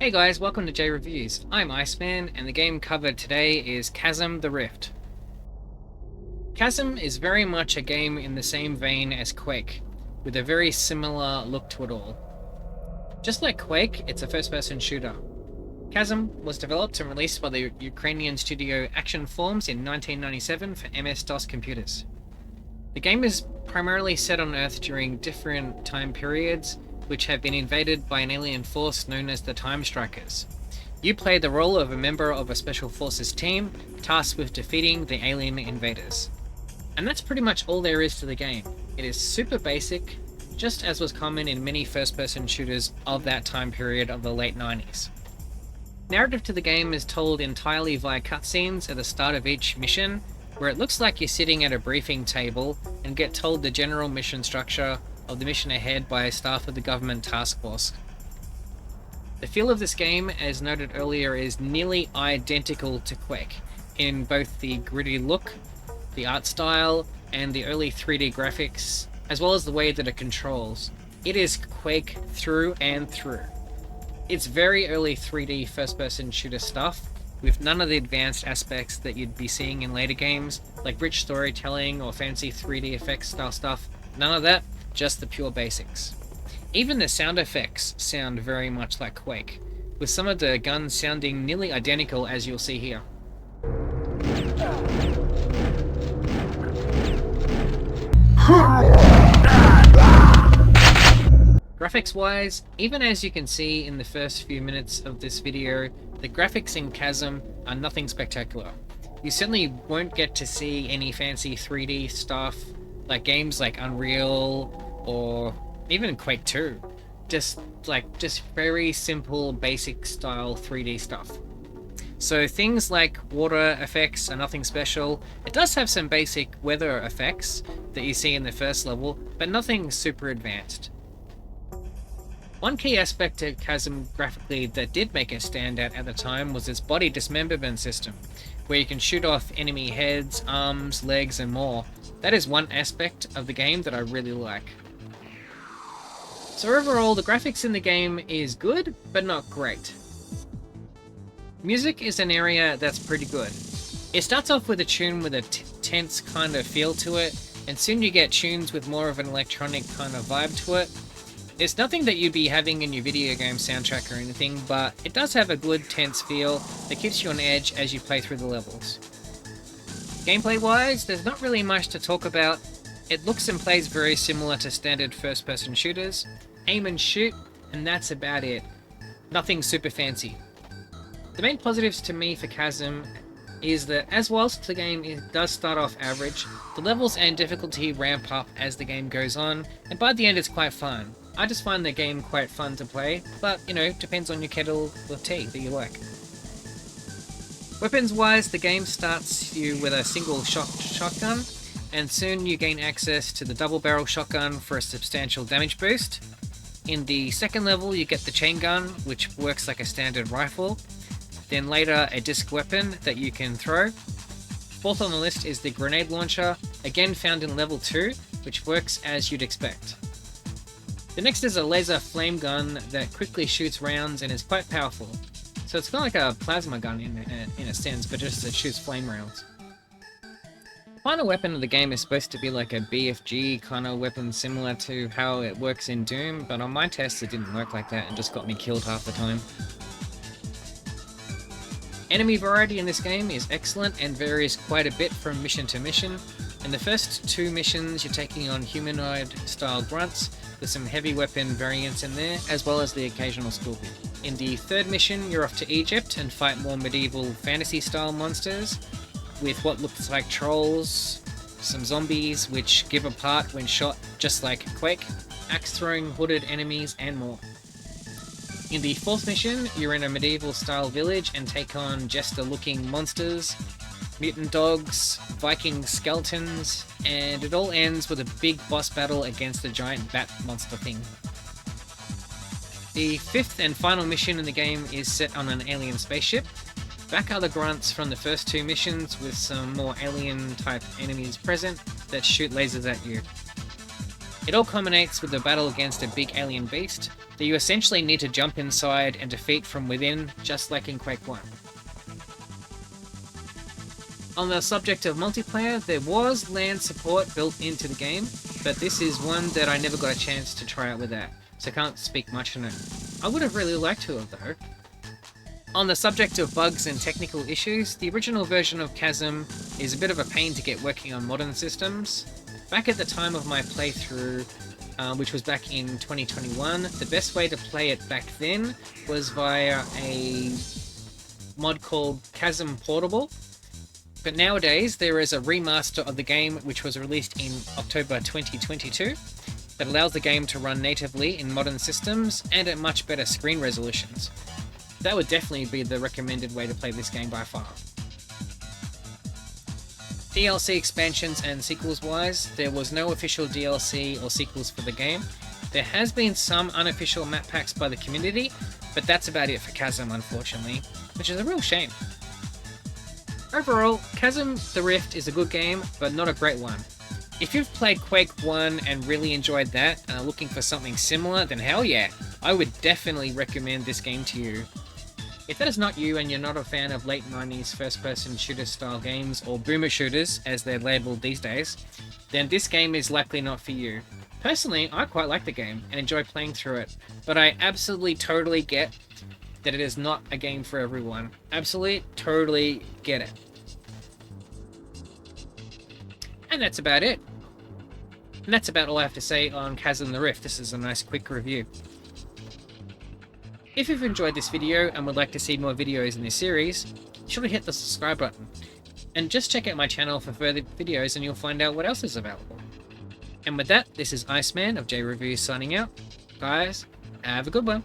Hey guys, welcome to JReviews. I'm Iceman, and the game covered today is Chasm the Rift. Chasm is very much a game in the same vein as Quake, with a very similar look to it all. Just like Quake, it's a first-person shooter. Chasm was developed and released by the Ukrainian studio Action Forms in 1997 for MS-DOS computers. The game is primarily set on Earth during different time periods, which have been invaded by an alien force known as the Time Strikers. You play the role of a member of a special forces team, tasked with defeating the alien invaders. And that's pretty much all there is to the game. It is super basic, just as was common in many first-person shooters of that time period of the late 90s. Narrative to the game is told entirely via cutscenes at the start of each mission, where it looks like you're sitting at a briefing table and get told the general mission structure of the mission ahead by a staff of the government task force. The feel of this game, as noted earlier, is nearly identical to Quake, in both the gritty look, the art style, and the early 3D graphics, as well as the way that it controls. It is Quake through and through. It's very early 3D first-person shooter stuff, with none of the advanced aspects that you'd be seeing in later games, like rich storytelling or fancy 3D effects style stuff. None of that. Just the pure basics. Even the sound effects sound very much like Quake, with some of the guns sounding nearly identical, as you'll see here. Graphics-wise, even as you can see in the first few minutes of this video, the graphics in Chasm are nothing spectacular. You certainly won't get to see any fancy 3D stuff like games like Unreal or even Quake 2. Just very simple, basic style 3D stuff. So things like water effects are nothing special. It does have some basic weather effects that you see in the first level, but nothing super advanced. One key aspect of Chasm graphically that did make it stand out at the time was its body dismemberment system, where you can shoot off enemy heads, arms, legs, and more. That is one aspect of the game that I really like. So overall, the graphics in the game is good, but not great. Music is an area that's pretty good. It starts off with a tune with a tense kind of feel to it, and soon you get tunes with more of an electronic kind of vibe to it. It's nothing that you'd be having in your video game soundtrack or anything, but it does have a good tense feel that keeps you on edge as you play through the levels. Gameplay-wise, there's not really much to talk about. It looks and plays very similar to standard first-person shooters. Aim and shoot, and that's about it. Nothing super fancy. The main positives to me for Chasm is that, as whilst the game does start off average, the levels and difficulty ramp up as the game goes on, and by the end it's quite fun. I just find the game quite fun to play, but, depends on your kettle of tea that you like. Weapons-wise, the game starts you with a single shotgun, and soon you gain access to the double-barrel shotgun for a substantial damage boost. In the second level, you get the chain gun, which works like a standard rifle. Then later, a disc weapon that you can throw. Fourth on the list is the grenade launcher, again found in level 2, which works as you'd expect. The next is a laser flame gun that quickly shoots rounds and is quite powerful. So it's kind of like a plasma gun in a sense, but just it shoots flame rounds. The final weapon of the game is supposed to be like a BFG kind of weapon, similar to how it works in Doom, but on my tests it didn't work like that and just got me killed half the time. Enemy variety in this game is excellent and varies quite a bit from mission to mission. In the first 2 missions you're taking on humanoid-style grunts, with some heavy weapon variants in there, as well as the occasional scorpion. In the 3rd mission, you're off to Egypt and fight more medieval fantasy-style monsters, with what looks like trolls, some zombies which give apart when shot just like Quake, axe-throwing hooded enemies, and more. In the 4th mission, you're in a medieval-style village and take on jester-looking monsters, mutant dogs, Viking skeletons, and it all ends with a big boss battle against a giant bat monster thing. The 5th and final mission in the game is set on an alien spaceship. Back are the grunts from the first 2 missions with some more alien type enemies present that shoot lasers at you. It all culminates with a battle against a big alien beast that you essentially need to jump inside and defeat from within, just like in Quake 1. On the subject of multiplayer, there was LAN support built into the game, but this is one that I never got a chance to try out with that, so can't speak much on it. I would have really liked to have though. On the subject of bugs and technical issues, the original version of Chasm is a bit of a pain to get working on modern systems. Back at the time of my playthrough, which was back in 2021, the best way to play it back then was via a mod called Chasm Portable. But nowadays, there is a remaster of the game which was released in October 2022 that allows the game to run natively in modern systems and at much better screen resolutions. That would definitely be the recommended way to play this game by far. DLC expansions and sequels wise, there was no official DLC or sequels for the game. There has been some unofficial map packs by the community, but that's about it for Chasm unfortunately, which is a real shame. Overall, Chasm the Rift is a good game, but not a great one. If you've played Quake 1 and really enjoyed that and are looking for something similar, then hell yeah, I would definitely recommend this game to you. If that is not you and you're not a fan of late 90s first-person shooter style games, or boomer shooters as they're labelled these days, then this game is likely not for you. Personally, I quite like the game and enjoy playing through it, but I absolutely totally get that it is not a game for everyone. Absolutely, totally get it. And that's about it. And that's about all I have to say on Chasm the Rift. This is a nice quick review. If you've enjoyed this video and would like to see more videos in this series, be sure to hit the subscribe button. And just check out my channel for further videos and you'll find out what else is available. And with that, this is Iceman of JReviews signing out. Guys, have a good one.